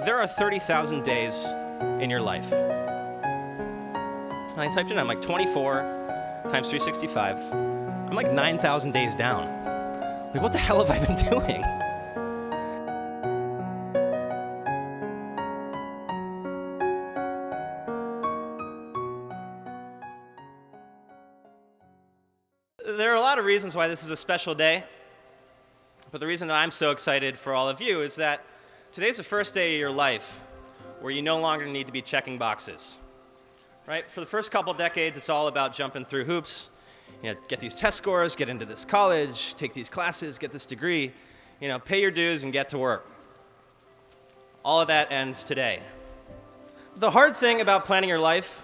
There are 30,000 days in your life. And I typed in, I'm like 24 times 365. I'm like 9,000 days down. Like, what the hell have I been doing? There are a lot of reasons why this is a special day, but the reason that I'm so excited for all of you is that today's the first day of your life where you no longer need to be checking boxes, right? For the first couple decades, it's all about jumping through hoops, get these test scores, get into this college, take these classes, get this degree, pay your dues and get to work. All of that ends today. The hard thing about planning your life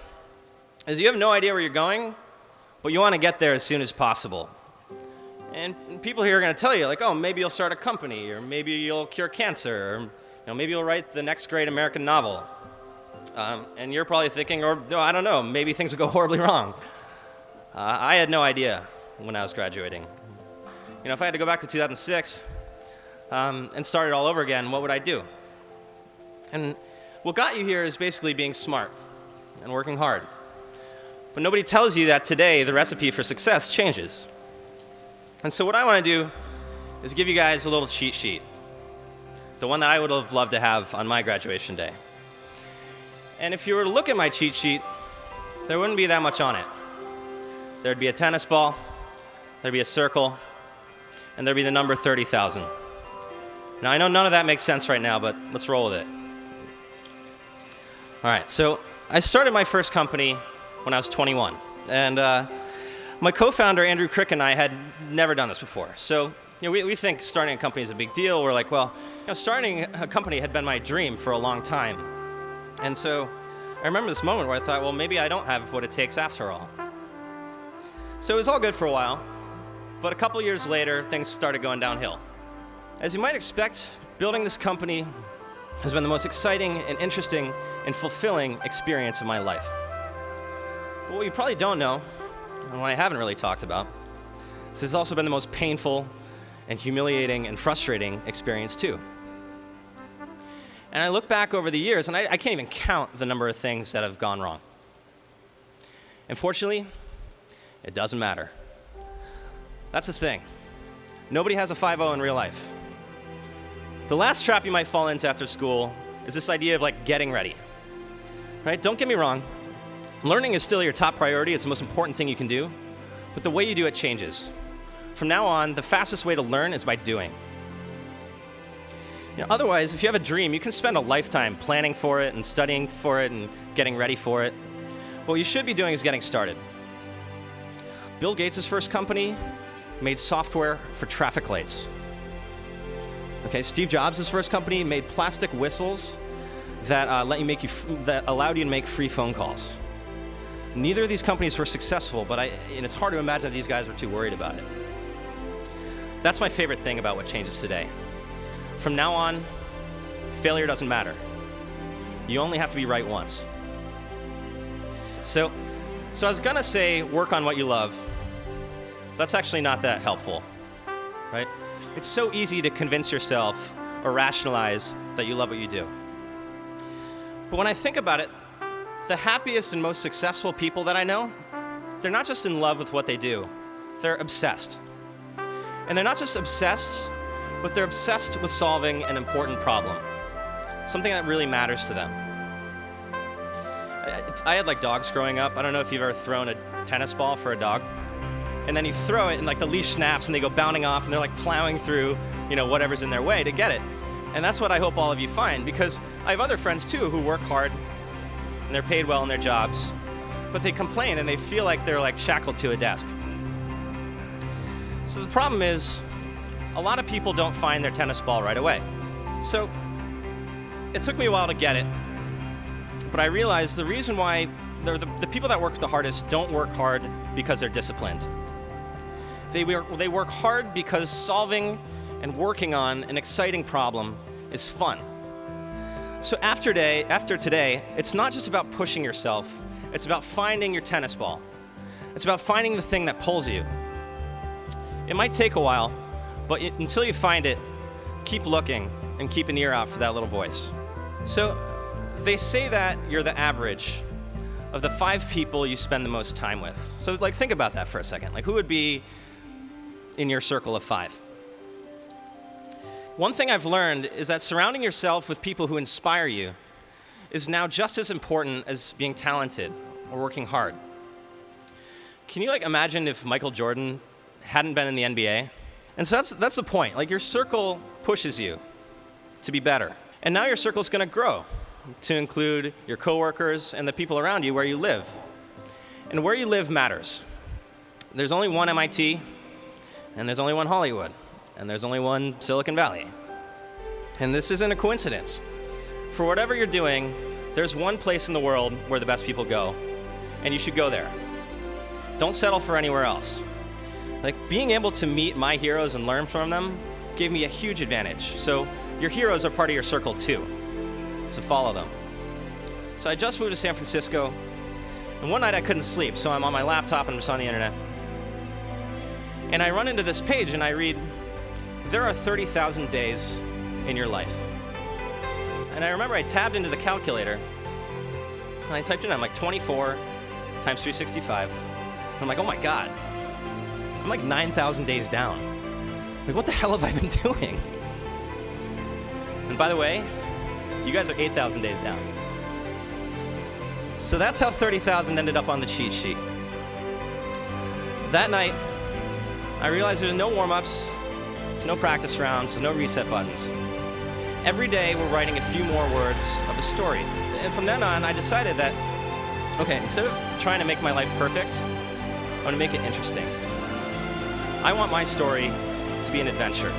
is you have no idea where you're going, but you want to get there as soon as possible. And people here are going to tell you, like, oh, maybe you'll start a company, or maybe you'll cure cancer, or maybe you'll write the next great American novel. And you're probably thinking, or no, I don't know, maybe things will go horribly wrong. I had no idea when I was graduating. If I had to go back to 2006 and start it all over again, what would I do? And what got you here is basically being smart and working hard. But nobody tells you that today the recipe for success changes. And so what I want to do is give you guys a little cheat sheet, the one that I would have loved to have on my graduation day. And if you were to look at my cheat sheet, there wouldn't be that much on it. There'd be a tennis ball, there'd be a circle, and there'd be the number 30,000. Now, I know none of that makes sense right now, but let's roll with it. All right, so I started my first company when I was 21. And my co-founder, Andrew Crick, and I had never done this before. So we think starting a company is a big deal. We're like, well, starting a company had been my dream for a long time. And so I remember this moment where I thought, well, maybe I don't have what it takes after all. So it was all good for a while. But a couple years later, things started going downhill. As you might expect, building this company has been the most exciting and interesting and fulfilling experience of my life. But what you probably don't know, and what I haven't really talked about, this has also been the most painful and humiliating and frustrating experience too. And I look back over the years, and I can't even count the number of things that have gone wrong. And fortunately, it doesn't matter. That's the thing. Nobody has a 5-0 in real life. The last trap you might fall into after school is this idea of like getting ready, right? Don't get me wrong. Learning is still your top priority. It's the most important thing you can do. But the way you do it changes. From now on, the fastest way to learn is by doing. Otherwise, if you have a dream, you can spend a lifetime planning for it and studying for it and getting ready for it. But what you should be doing is getting started. Bill Gates' first company made software for traffic lights. Okay, Steve Jobs' first company made plastic whistles that allowed you to make free phone calls. Neither of these companies were successful, but it's hard to imagine that these guys were too worried about it. That's my favorite thing about what changes today. From now on, failure doesn't matter. You only have to be right once. So I was gonna say work on what you love. That's actually not that helpful, right? It's so easy to convince yourself or rationalize that you love what you do. But when I think about it, the happiest and most successful people that I know, they're not just in love with what they do, they're obsessed. And they're not just obsessed, but they're obsessed with solving an important problem, something that really matters to them. I had like dogs growing up. I don't know if you've ever thrown a tennis ball for a dog. And then you throw it and like the leash snaps and they go bounding off and they're like plowing through, whatever's in their way to get it. And that's what I hope all of you find, because I have other friends too who work hard and they're paid well in their jobs, but they complain and they feel like they're like shackled to a desk. So the problem is, a lot of people don't find their tennis ball right away. So it took me a while to get it, but I realized the reason why the people that work the hardest don't work hard because they're disciplined. They work hard because solving and working on an exciting problem is fun. So after today, it's not just about pushing yourself, it's about finding your tennis ball. It's about finding the thing that pulls you. It might take a while, but until you find it, keep looking and keep an ear out for that little voice. So they say that you're the average of the 5 people you spend the most time with. So like think about that for a second. Like who would be in your circle of 5? One thing I've learned is that surrounding yourself with people who inspire you is now just as important as being talented or working hard. Can you imagine if Michael Jordan hadn't been in the NBA? And so that's the point. Like your circle pushes you to be better. And now your circle is going to grow to include your coworkers and the people around you where you live. And where you live matters. There's only one MIT, and there's only one Hollywood, and there's only one Silicon Valley. And this isn't a coincidence. For whatever you're doing, there's one place in the world where the best people go, and you should go there. Don't settle for anywhere else. Like being able to meet my heroes and learn from them gave me a huge advantage. So your heroes are part of your circle too. So follow them. So I just moved to San Francisco, and one night I couldn't sleep, so I'm on my laptop and I'm just on the internet. And I run into this page and I read, there are 30,000 days in your life. And I remember I tabbed into the calculator, and I typed in, I'm like 24 times 365. And I'm like, oh my God, I'm like 9,000 days down. Like, what the hell have I been doing? And by the way, you guys are 8,000 days down. So that's how 30,000 ended up on the cheat sheet. That night, I realized there's no warm-ups, there's no practice rounds, there's no reset buttons. Every day, we're writing a few more words of a story. And from then on, I decided that, okay, instead of trying to make my life perfect, I want to make it interesting. I want my story to be an adventure.